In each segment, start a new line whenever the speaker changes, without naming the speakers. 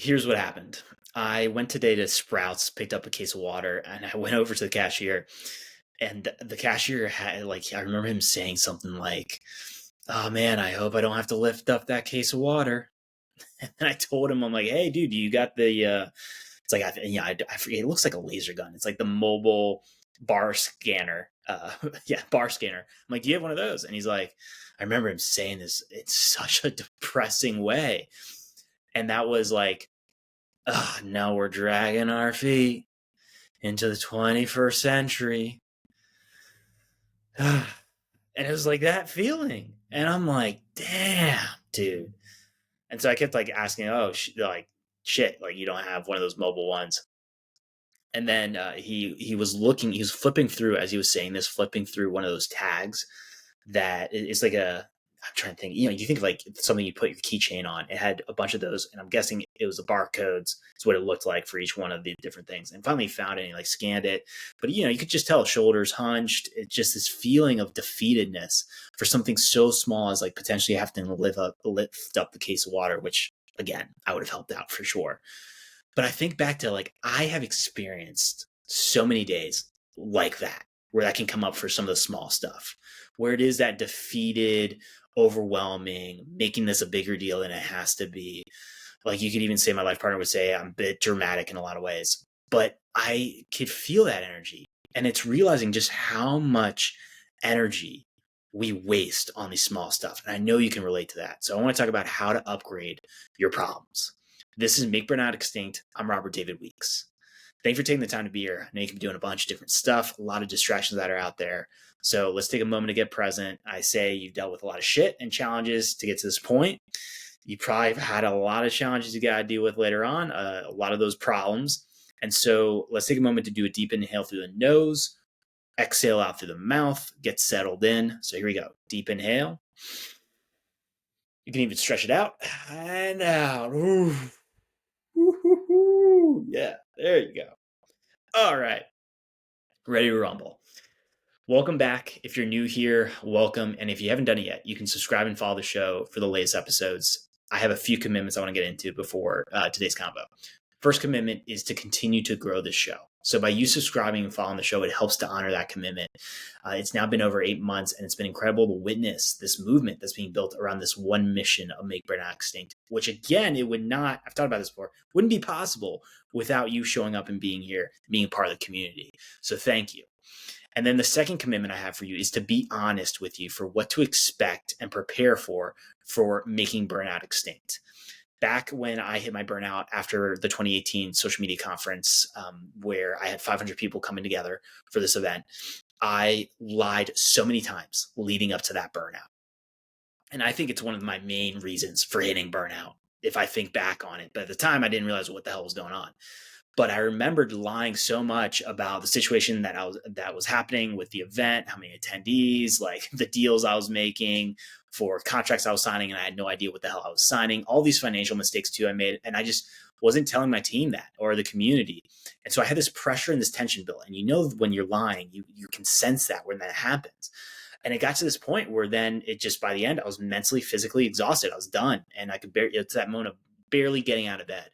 Here's what happened. I went today to Sprouts, picked up a case of water, and I went over to the cashier. And the cashier had, like, I remember him saying something like, "Oh man, I hope I don't have to lift up that case of water." And I told him, I'm like, "Hey, dude, you got the, it's like, I forget, it looks like a laser gun. It's like the mobile bar scanner. Yeah, bar scanner. I'm like, do you have one of those?" And he's like, I remember him saying this in such a depressing way. And that was like, now we're dragging our feet into the 21st century. And it was like that feeling. And I'm like, damn, dude. And so I kept like asking, like, shit, like you don't have one of those mobile ones. And then he was looking, he was flipping through as he was saying this, flipping through one of those tags that it's like I'm trying to think, you think of like something you put your keychain on. It had a bunch of those, and I'm guessing it was the barcodes. It's what it looked like for each one of the different things. And finally found it and like scanned it. But you could just tell shoulders hunched. It's just this feeling of defeatedness for something so small as like potentially having to lift up the case of water, which again, I would have helped out for sure. But I think back to like, I have experienced so many days like that, where that can come up for some of the small stuff, where it is that defeated, overwhelming, making this a bigger deal than it has to be. Like you could even say, my life partner would say I'm a bit dramatic in a lot of ways, but I could feel that energy. And it's realizing just how much energy we waste on these small stuff. And I know you can relate to that. So I want to talk about how to upgrade your problems. This is Make Burnout Extinct. I'm Robert David Weeks. Thanks for taking the time to be here. I know you can be doing a bunch of different stuff, a lot of distractions that are out there. So let's take a moment to get present. I say you've dealt with a lot of shit and challenges to get to this point. You probably have had a lot of challenges you got to deal with later on, a lot of those problems. And so let's take a moment to do a deep inhale through the nose, exhale out through the mouth, get settled in. So here we go. Deep inhale. You can even stretch it out and out. Ooh. Yeah, there you go. All right. Ready to rumble. Welcome back. If you're new here, welcome. And if you haven't done it yet, you can subscribe and follow the show for the latest episodes. I have a few commitments I want to get into before today's combo. First commitment is to continue to grow this show. So by you subscribing and following the show, it helps to honor that commitment. It's now been over 8 months, and it's been incredible to witness this movement that's being built around this one mission of Make Burnout Extinct, which again, it would not, I've talked about this before, wouldn't be possible without you showing up and being here, being a part of the community. So thank you. And then the second commitment I have for you is to be honest with you for what to expect and prepare for making burnout extinct. Back when I hit my burnout after the 2018 social media conference, where I had 500 people coming together for this event, I lied so many times leading up to that burnout. And I think it's one of my main reasons for hitting burnout, if I think back on it. But at the time, I didn't realize what the hell was going on. But I remembered lying so much about the situation that was happening with the event, how many attendees, like the deals I was making for contracts I was signing, and I had no idea what the hell I was signing. All these financial mistakes too I made, and I just wasn't telling my team that or the community. And so I had this pressure and this tension built. And when you're lying, you can sense that when that happens. And it got to this point where then it just, by the end, I was mentally, physically exhausted. I was done, and I could barely, it's that moment of barely getting out of bed.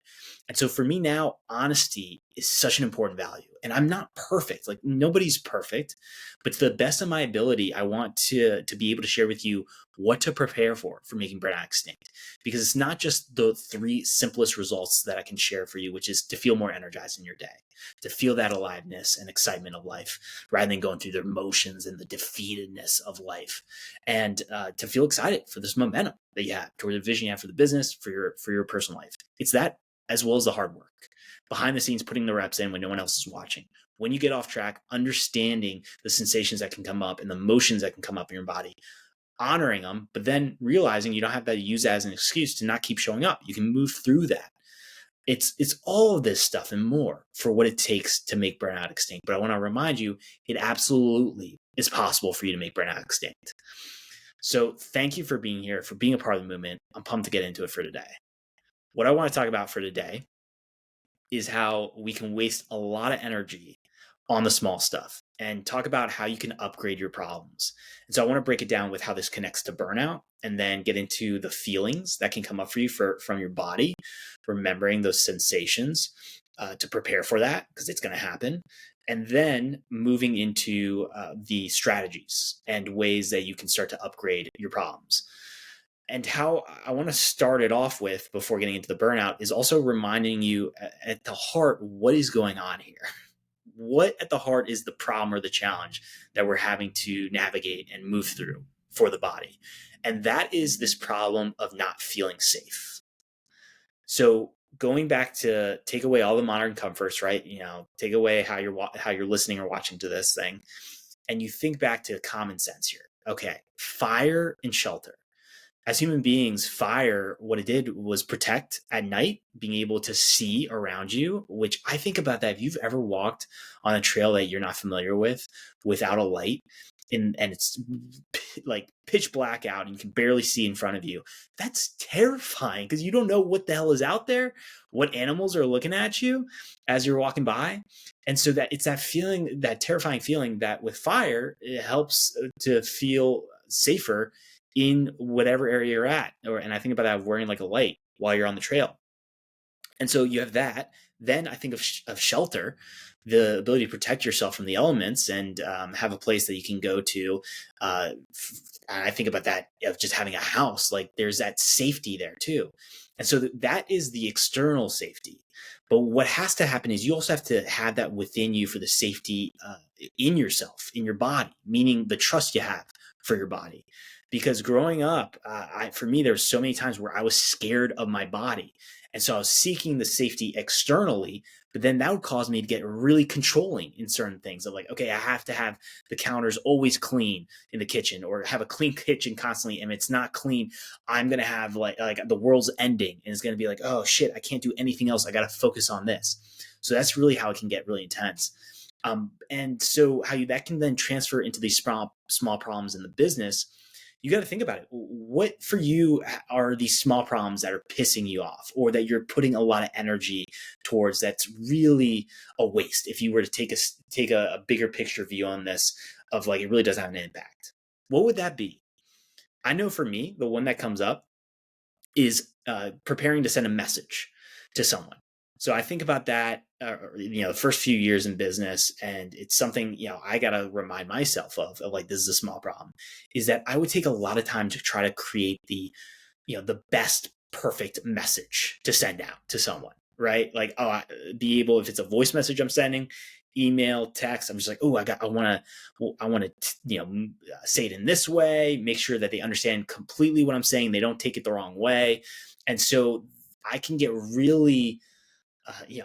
And so for me now, honesty is such an important value. And I'm not perfect. Like nobody's perfect, but to the best of my ability, I want to be able to share with you what to prepare for making burnout extinct. Because it's not just the 3 simplest results that I can share for you, which is to feel more energized in your day, to feel that aliveness and excitement of life, rather than going through the emotions and the defeatedness of life, and to feel excited for this momentum that you have toward the vision you have for the business, for your personal life. It's that, as well as the hard work behind the scenes, putting the reps in when no one else is watching. When you get off track, understanding the sensations that can come up and the emotions that can come up in your body, honoring them, but then realizing you don't have to use that as an excuse to not keep showing up. You can move through that. It's all of this stuff and more for what it takes to make burnout extinct. But I want to remind you, it absolutely is possible for you to make burnout extinct. So thank you for being here, for being a part of the movement. I'm pumped to get into it for today. What I want to talk about for today is how we can waste a lot of energy on the small stuff. and talk about how you can upgrade your problems. And so I want to break it down with how this connects to burnout, and then get into the feelings that can come up for you from your body, remembering those sensations to prepare for that, because it's going to happen. And then moving into the strategies and ways that you can start to upgrade your problems. And how I want to start it off with, before getting into the burnout, is also reminding you at the heart, what is going on here? What at the heart is the problem or the challenge that we're having to navigate and move through for the body? And that is this problem of not feeling safe. So going back to take away all the modern comforts, right? Take away how you're listening or watching to this thing, and you think back to common sense here. Okay, fire and shelter. As human beings, fire, what it did was protect at night, being able to see around you, which I think about that. If you've ever walked on a trail that you're not familiar with without a light, and it's like pitch black out and you can barely see in front of you, that's terrifying, because you don't know what the hell is out there, what animals are looking at you as you're walking by. And so that it's that feeling, that terrifying feeling, that with fire, it helps to feel safer in whatever area you're at. And I think about that of wearing like a light while you're on the trail. And so you have that. Then I think of shelter, the ability to protect yourself from the elements, and have a place that you can go to. I think about that of just having a house. Like, there's that safety there too. And so that is the external safety. But what has to happen is you also have to have that within you for the safety in yourself, in your body, meaning the trust you have for your body. Because growing up, for me, there were so many times where I was scared of my body. And so I was seeking the safety externally, but then that would cause me to get really controlling in certain things of like, okay, I have to have the counters always clean in the kitchen, or have a clean kitchen constantly. And if it's not clean, I'm going to have like the world's ending, and it's going to be like, oh shit, I can't do anything else. I got to focus on this. So that's really how it can get really intense. And so that can then transfer into these small problems in the business. You got to think about it. What for you are these small problems that are pissing you off, or that you're putting a lot of energy towards, that's really a waste? If you were to take a bigger picture view on this, of like, it really does have an impact, what would that be? I know for me, the one that comes up is preparing to send a message to someone. So I think about that, the first few years in business, and it's something, I got to remind myself of like, this is a small problem, is that I would take a lot of time to try to create the best perfect message to send out to someone, right? Like, be able, if it's a voice message I'm sending, email, text, I'm just like, I want to, say it in this way, make sure that they understand completely what I'm saying, they don't take it the wrong way. And so I can get really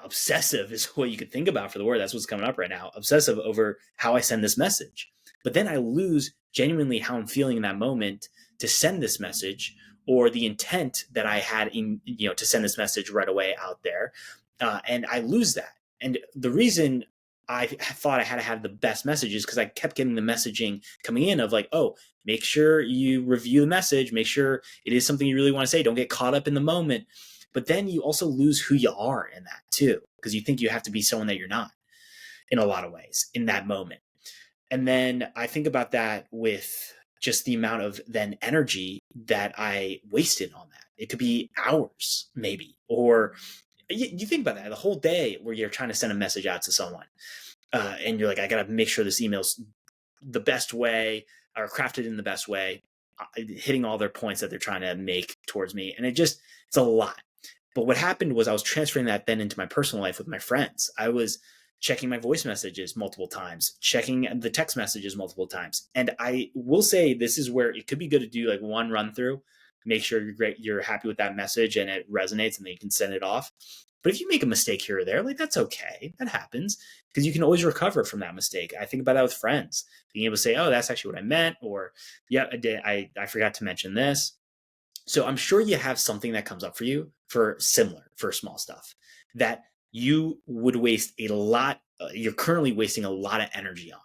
obsessive is what you could think about for the word. That's what's coming up right now. Obsessive over how I send this message. But then I lose genuinely how I'm feeling in that moment to send this message, or the intent that I had in, to send this message right away out there. And I lose that. And the reason I thought I had to have the best messages, because I kept getting the messaging coming in of like, oh, make sure you review the message, make sure it is something you really want to say. Don't get caught up in the moment. But then you also lose who you are in that too, because you think you have to be someone that you're not in a lot of ways in that moment. And then I think about that with just the amount of then energy that I wasted on that. It could be hours maybe, or you think about that, the whole day where you're trying to send a message out to someone, and you're like, I got to make sure this email's the best way, or crafted in the best way, hitting all their points that they're trying to make towards me. And it's a lot. But what happened was I was transferring that then into my personal life with my friends. I was checking my voice messages multiple times, checking the text messages multiple times. And I will say, this is where it could be good to do like one run through, make sure you're happy with that message and it resonates, and then you can send it off. But if you make a mistake here or there, like, that's okay. That happens, because you can always recover from that mistake. I think about that with friends, being able to say, oh, that's actually what I meant, or yeah, I forgot to mention this. So I'm sure you have something that comes up for you for small stuff that you would waste a lot. You're currently wasting a lot of energy on.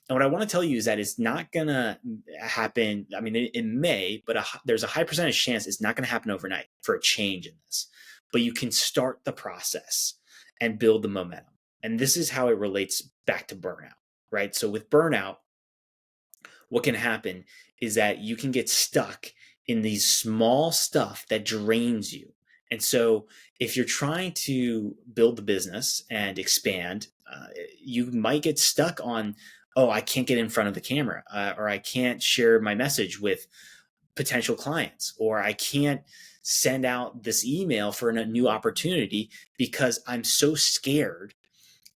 And what I want to tell you is that it's not going to happen. I mean, it may, but there's a high percentage chance it's not going to happen overnight for a change in this. But you can start the process and build the momentum. And this is how it relates back to burnout, right? So with burnout, what can happen is that you can get stuck in these small stuff that drains you. And so if you're trying to build the business and expand, you might get stuck on, oh, I can't get in front of the camera, or I can't share my message with potential clients, or I can't send out this email for a new opportunity because I'm so scared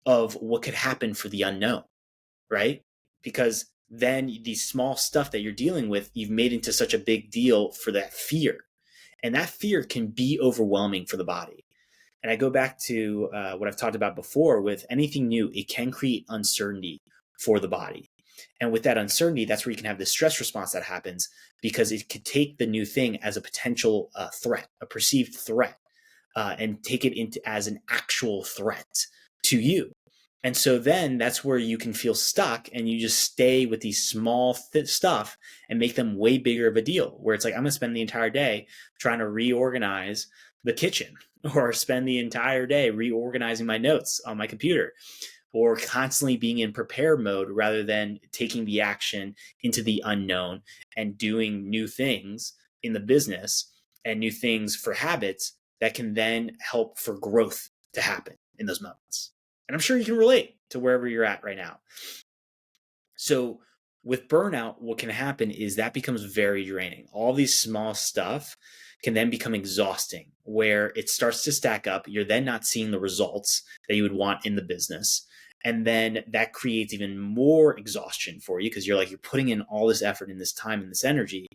of what could happen for the unknown, right? Because then these small stuff that you're dealing with, you've made into such a big deal for that fear. And that fear can be overwhelming for the body. And I go back to what I've talked about before with anything new, it can create uncertainty for the body. And with that uncertainty, that's where you can have this stress response that happens because it could take the new thing as a potential threat, a perceived threat, and take it into as an actual threat to you. And so then that's where you can feel stuck and you just stay with these small stuff and make them way bigger of a deal, where it's like, I'm going to spend the entire day trying to reorganize the kitchen, or spend the entire day reorganizing my notes on my computer, or constantly being in prepare mode rather than taking the action into the unknown and doing new things in the business and new things for habits that can then help for growth to happen in those moments. And I'm sure you can relate to wherever you're at right now. So with burnout, what can happen is that becomes very draining. All these small stuff can then become exhausting, where it starts to stack up. You're then not seeing the results that you would want in the business. And then that creates even more exhaustion for you because you're putting in all this effort and this time and this energy,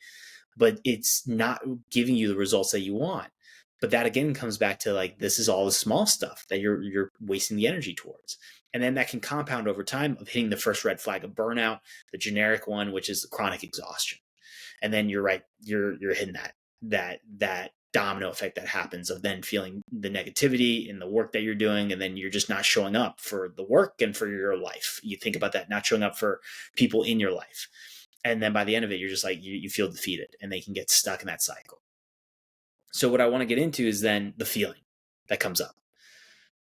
but it's not giving you the results that you want. But that again comes back to this is all the small stuff that you're wasting the energy towards. And then that can compound over time of hitting the first red flag of burnout, the generic one, which is the chronic exhaustion. And then you're right, you're hitting that domino effect that happens of then feeling the negativity in the work that you're doing, and then you're just not showing up for the work and for your life. You think about that, not showing up for people in your life. And then by the end of it, you're just you feel defeated, and they can get stuck in that cycle. So what I want to get into is then the feeling that comes up,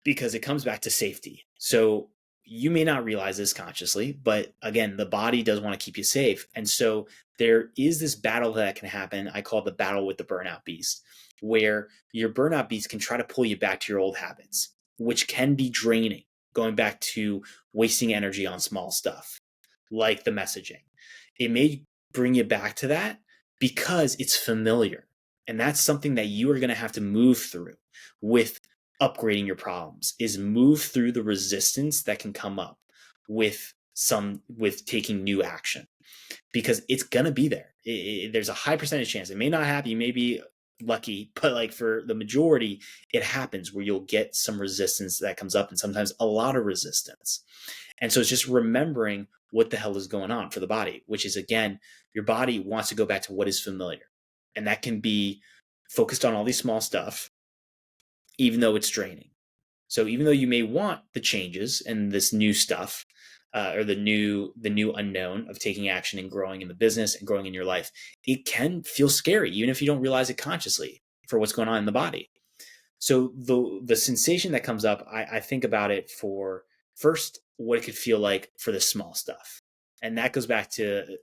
because it comes back to safety. So you may not realize this consciously, but again, the body does want to keep you safe. And so there is this battle that can happen. I call it the battle with the burnout beast, where your burnout beast can try to pull you back to your old habits, which can be draining, going back to wasting energy on small stuff like the messaging. It may bring you back to that because it's familiar. And that's something that you are going to have to move through with upgrading your problems, is move through the resistance that can come up with taking new action, because it's going to be there. There's a high percentage chance. It may not happen. You may be lucky, but for the majority, it happens where you'll get some resistance that comes up, and sometimes a lot of resistance. And so it's just remembering what the hell is going on for the body, which is, again, your body wants to go back to what is familiar. And that can be focused on all these small stuff, even though it's draining. So even though you may want the changes and this new stuff, or the new unknown of taking action and growing in the business and growing in your life, it can feel scary, even if you don't realize it consciously, for what's going on in the body. So the sensation that comes up, I think about it for first what it could feel like for the small stuff. And that goes back to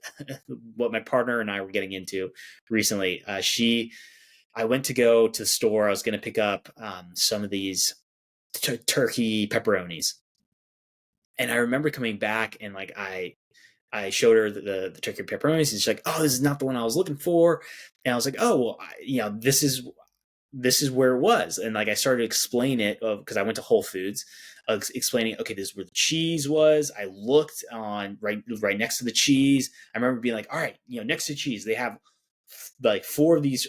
what my partner and I were getting into recently. I went to go to the store. I was going to pick up some of these turkey pepperonis. And I remember coming back and I showed her the turkey pepperonis, and she's like, "Oh, this is not the one I was looking for." And I was like, "Oh, well, this is where it was." And I started to explain it, because I went to Whole Foods, explaining, okay, this is where the cheese was. I looked on right next to the cheese. I remember being like, all right, next to cheese, they have 4 of these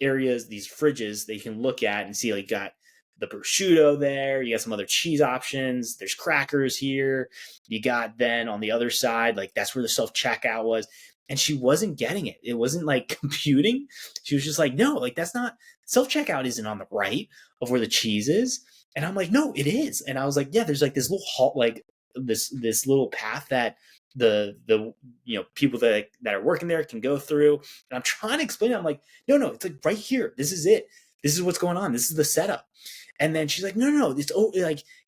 areas, these fridges that you can look at and see, you got the prosciutto there, you got some other cheese options, there's crackers here, you got then on the other side, that's where the self-checkout was. And she wasn't getting it. It wasn't computing. She was just like, no, that's not, self-checkout isn't on the right of where the cheese is. And I'm like, no, it is. And I was like, yeah, there's this little halt, this little path that the people that are working there can go through. And I'm trying to explain it. I'm like, no, it's right here. This is it. This is what's going on. This is the setup. And then she's like, no, it's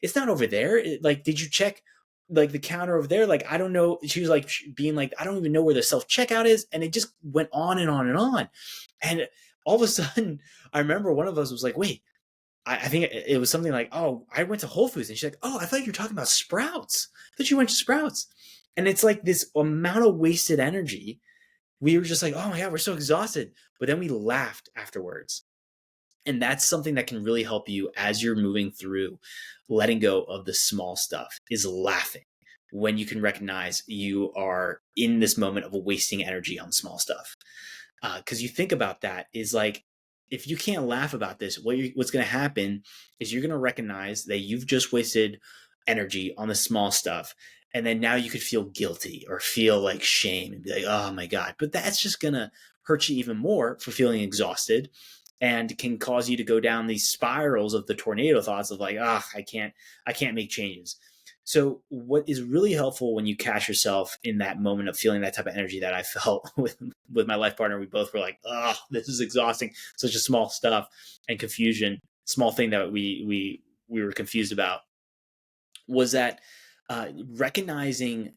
it's not over there. Did you check like the counter over there, like, I don't know. She was like being like, I don't even know where the self checkout is. And it just went on and on and on. And all of a sudden, I remember one of us was like, wait, I think it was something like, oh, I went to Whole Foods. And she's like, oh, I thought you were talking about Sprouts. I thought you went to Sprouts. And it's like this amount of wasted energy. We were just like, oh my God, we're so exhausted. But then we laughed afterwards. And that's something that can really help you as you're moving through letting go of the small stuff, is laughing when you can recognize you are in this moment of wasting energy on small stuff. Because you think about that is like, if you can't laugh about this, what's going to happen is you're going to recognize that you've just wasted energy on the small stuff. And then now you could feel guilty or feel like shame and be like, oh my God. But that's just going to hurt you even more for feeling exhausted, and can cause you to go down these spirals of the tornado thoughts of like, I can't make changes. So what is really helpful when you catch yourself in that moment of feeling that type of energy that I felt with my life partner, we both were like, this is exhausting, such a small stuff and confusion, small thing that we were confused about, was that recognizing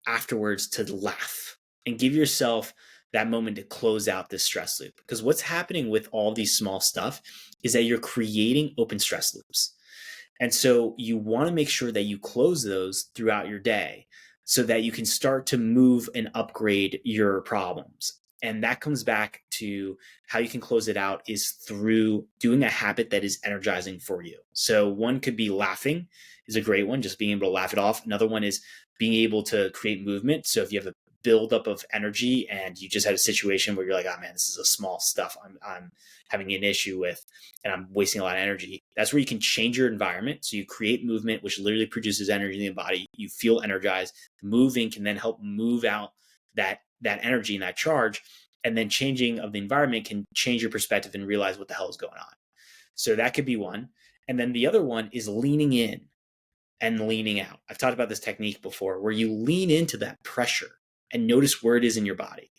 afterwards to laugh and give yourself that moment to close out this stress loop. Because what's happening with all these small stuff is that you're creating open stress loops. And so you want to make sure that you close those throughout your day so that you can start to move and upgrade your problems. And that comes back to how you can close it out is through doing a habit that is energizing for you. So one could be laughing is a great one, just being able to laugh it off. Another one is being able to create movement. So if you have a buildup of energy and you just had a situation where you're like, oh man, this is a small stuff I'm having an issue with and I'm wasting a lot of energy, that's where you can change your environment. So you create movement, which literally produces energy in the body. You feel energized. Moving can then help move out that energy and that charge. And then changing of the environment can change your perspective and realize what the hell is going on. So that could be one. And then the other one is leaning in and leaning out. I've talked about this technique before where you lean into that pressure and notice where it is in your body.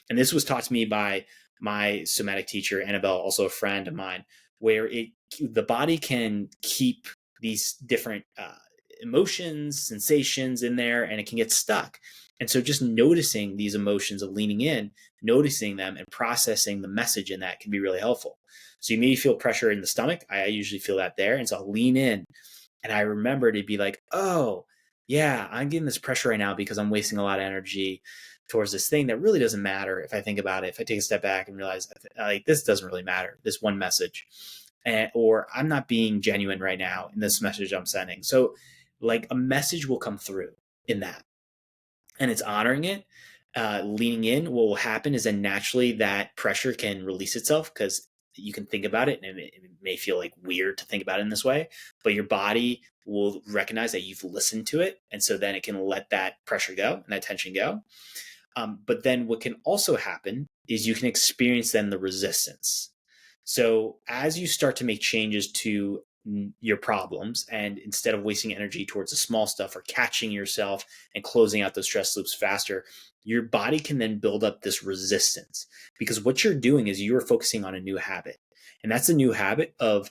And this was taught to me by my somatic teacher, Annabelle, also a friend of mine, where the body can keep these different emotions, sensations in there, and it can get stuck. And so just noticing these emotions of leaning in, noticing them and processing the message in that can be really helpful. So you maybe feel pressure in the stomach. I usually feel that there. And so I'll lean in. And I remember to be like, oh, yeah, I'm getting this pressure right now because I'm wasting a lot of energy towards this thing that really doesn't matter if I think about it. If I take a step back and realize like this doesn't really matter, this one message, or I'm not being genuine right now in this message I'm sending. So like a message will come through in that, and it's honoring it. Leaning in, what will happen is then naturally that pressure can release itself because you can think about it, and it may feel like weird to think about it in this way, but your body will recognize that you've listened to it. And so then it can let that pressure go and that tension go. But then what can also happen is you can experience then the resistance. So as you start to make changes to your problems, and instead of wasting energy towards the small stuff or catching yourself and closing out those stress loops faster, your body can then build up this resistance, because what you're doing is you're focusing on a new habit. And that's a new habit of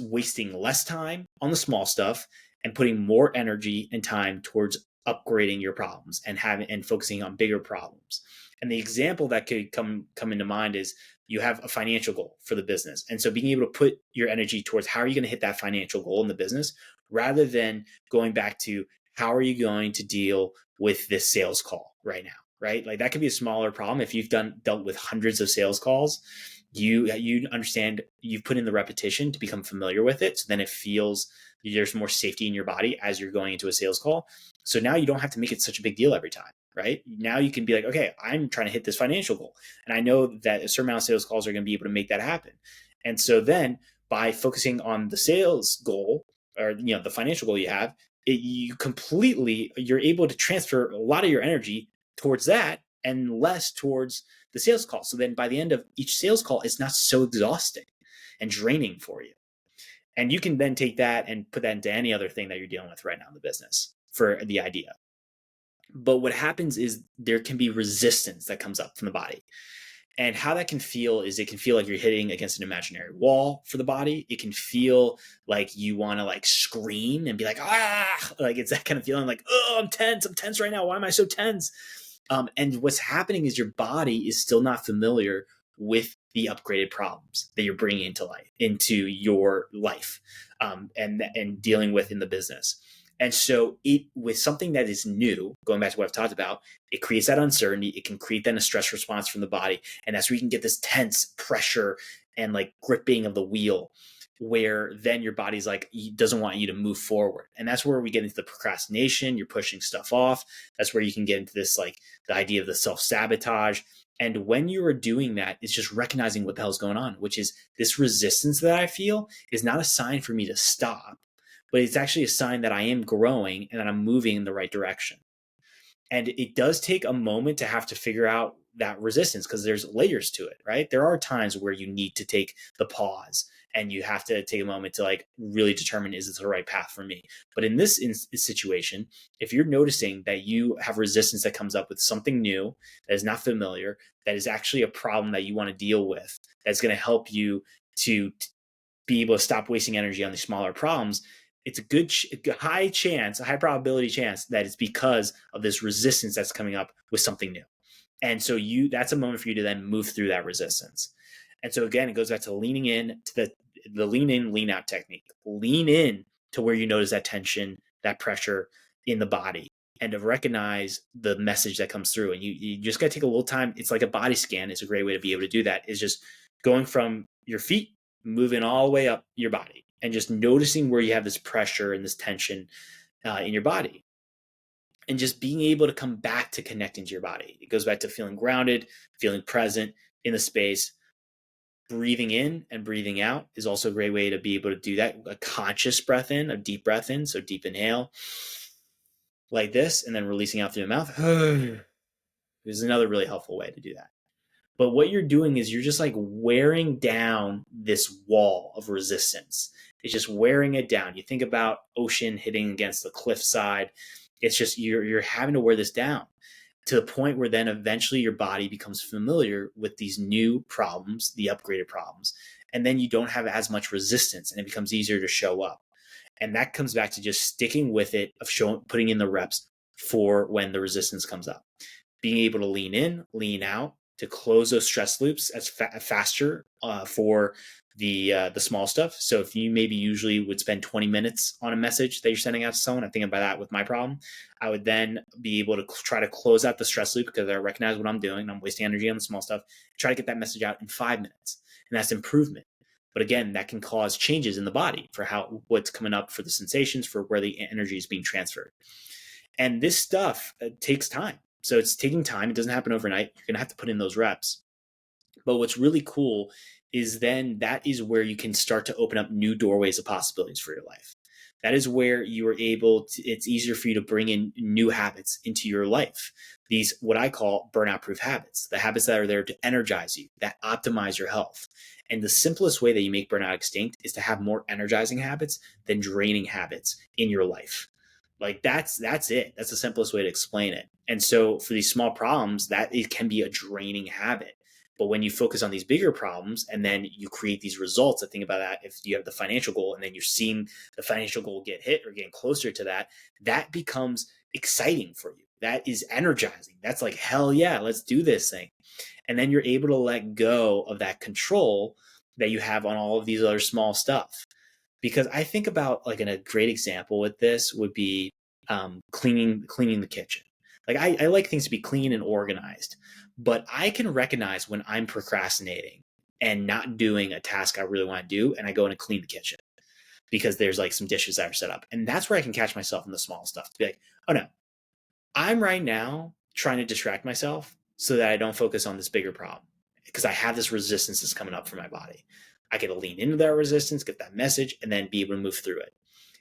wasting less time on the small stuff and putting more energy and time towards upgrading your problems and focusing on bigger problems. And the example that could come into mind is you have a financial goal for the business. And so being able to put your energy towards how are you going to hit that financial goal in the business, rather than going back to how are you going to deal with this sales call right now, right? Like that could be a smaller problem. If you've dealt with hundreds of sales calls, you understand, you've put in the repetition to become familiar with it. So then it feels there's more safety in your body as you're going into a sales call. So now you don't have to make it such a big deal every time, right? Now you can be like, okay, I'm trying to hit this financial goal. And I know that a certain amount of sales calls are going to be able to make that happen. And so then by focusing on the sales goal, or the financial goal you have, you're able to transfer a lot of your energy towards that and less towards the sales call. So then by the end of each sales call, it's not so exhausting and draining for you. And you can then take that and put that into any other thing that you're dealing with right now in the business for the idea. But what happens is there can be resistance that comes up from the body. And how that can feel is it can feel like you're hitting against an imaginary wall for the body. It can feel like you want to like scream and be like, ah, like it's that kind of feeling like, oh, I'm tense right now. Why am I so tense? And what's happening is your body is still not familiar with the upgraded problems that you're bringing into your life, and dealing with in the business. And so it with something that is new, going back to what I've talked about, it creates that uncertainty. It can create then a stress response from the body. And that's where you can get this tense pressure and like gripping of the wheel, where then your body's like, doesn't want you to move forward. And that's where we get into the procrastination. You're pushing stuff off. That's where you can get into this, like the idea of the self-sabotage. And when you are doing that, it's just recognizing what the hell's going on, which is this resistance that I feel is not a sign for me to stop, but it's actually a sign that I am growing and that I'm moving in the right direction. And it does take a moment to have to figure out that resistance because there's layers to it, right? There are times where you need to take the pause and you have to take a moment to like really determine, is this the right path for me? But in this situation, if you're noticing that you have resistance that comes up with something new that is not familiar, that is actually a problem that you want to deal with, that's going to help you to be able to stop wasting energy on these smaller problems, it's a high probability chance that it's because of this resistance that's coming up with something new. And so that's a moment for you to then move through that resistance. And so again, it goes back to leaning in to the lean in, lean out technique. Lean in to where you notice that tension, that pressure in the body, and to recognize the message that comes through. And you just got to take a little time. It's like a body scan. It's a great way to be able to do that, is just going from your feet, moving all the way up your body, and just noticing where you have this pressure and this tension in your body, and just being able to come back to connecting to your body. It goes back to feeling grounded, feeling present in the space. Breathing in and breathing out is also a great way to be able to do that. A conscious breath in, a deep breath in. So deep inhale like this, and then releasing out through the mouth. This is another really helpful way to do that. But what you're doing is you're just like wearing down this wall of resistance. It's just wearing it down. You think about ocean hitting against the cliffside. It's just you're having to wear this down to the point where then eventually your body becomes familiar with these new problems, the upgraded problems, and then you don't have as much resistance and it becomes easier to show up. And that comes back to just sticking with it, of putting in the reps for when the resistance comes up. Being able to lean in, lean out, to close those stress loops as faster for the small stuff. So if you maybe usually would spend 20 minutes on a message that you're sending out to someone, I'm thinking about that with my problem. I would then be able to try to close out the stress loop because I recognize what I'm doing. I'm wasting energy on the small stuff. Try to get that message out in 5 minutes, and that's improvement. But again, that can cause changes in the body for what's coming up, for the sensations, for where the energy is being transferred. And this stuff takes time. So it's taking time. It doesn't happen overnight. You're going to have to put in those reps. But what's really cool is then that is where you can start to open up new doorways of possibilities for your life. That is where you are able to, it's easier for you to bring in new habits into your life. These, what I call burnout proof habits, the habits that are there to energize you, that optimize your health. And the simplest way that you make burnout extinct is to have more energizing habits than draining habits in your life. Like that's it. That's the simplest way to explain it. And so for these small problems, that it can be a draining habit. But when you focus on these bigger problems and then you create these results, I think about that. If you have the financial goal and then you're seeing the financial goal get hit or getting closer to that, that becomes exciting for you. That is energizing. That's like, hell yeah, let's do this thing. And then you're able to let go of that control that you have on all of these other small stuff. Because I think about, like, a great example with this would be cleaning the kitchen. Like I like things to be clean and organized, but I can recognize when I'm procrastinating and not doing a task I really want to do, and I go in and clean the kitchen because there's like some dishes that are set up. And that's where I can catch myself in the small stuff to be like, oh no, I'm right now trying to distract myself so that I don't focus on this bigger problem because I have this resistance that's coming up for my body. I get to lean into that resistance, get that message, and then be able to move through it.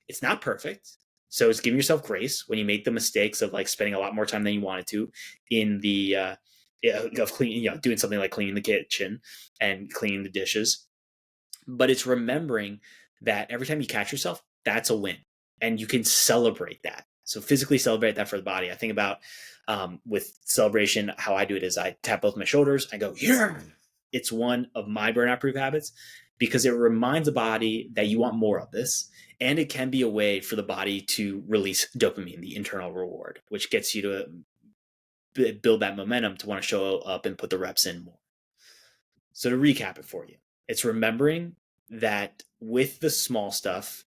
It's not perfect. So it's giving yourself grace when you make the mistakes of like spending a lot more time than you wanted to in the of cleaning, doing something like cleaning the kitchen and cleaning the dishes. But it's remembering that every time you catch yourself, that's a win, and you can celebrate that. So physically celebrate that for the body. I think about with celebration, how I do it is I tap both my shoulders. I go, yeah. It's one of my burnout proof habits because it reminds the body that you want more of this. And it can be a way for the body to release dopamine, the internal reward, which gets you to build that momentum to want to show up and put the reps in more. So to recap it for you, it's remembering that with the small stuff,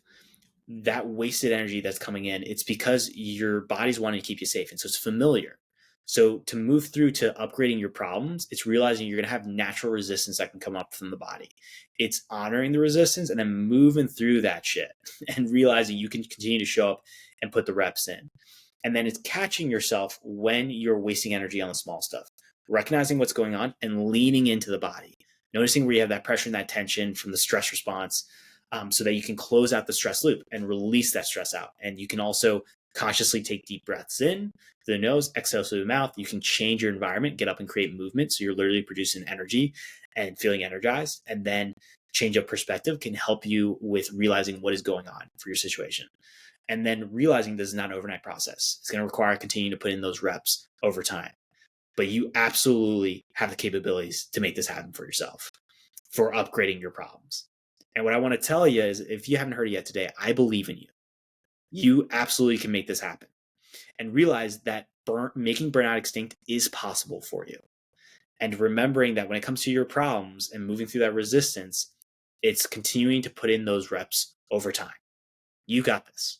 that wasted energy that's coming in, it's because your body's wanting to keep you safe. And so it's familiar. So to move through to upgrading your problems, it's realizing you're going to have natural resistance that can come up from the body. It's honoring the resistance and then moving through that shit and realizing you can continue to show up and put the reps in. And then it's catching yourself when you're wasting energy on the small stuff, recognizing what's going on and leaning into the body, noticing where you have that pressure and that tension from the stress response, so that you can close out the stress loop and release that stress out. And you can also consciously take deep breaths in through the nose, exhale through the mouth. You can change your environment, get up and create movement. So you're literally producing energy and feeling energized. And then change of perspective can help you with realizing what is going on for your situation. And then realizing this is not an overnight process. It's going to require continuing to put in those reps over time. But you absolutely have the capabilities to make this happen for yourself, for upgrading your problems. And what I want to tell you is, if you haven't heard it yet today, I believe in you. You absolutely can make this happen. And realize that making burnout extinct is possible for you. And remembering that when it comes to your problems and moving through that resistance, it's continuing to put in those reps over time. You got this.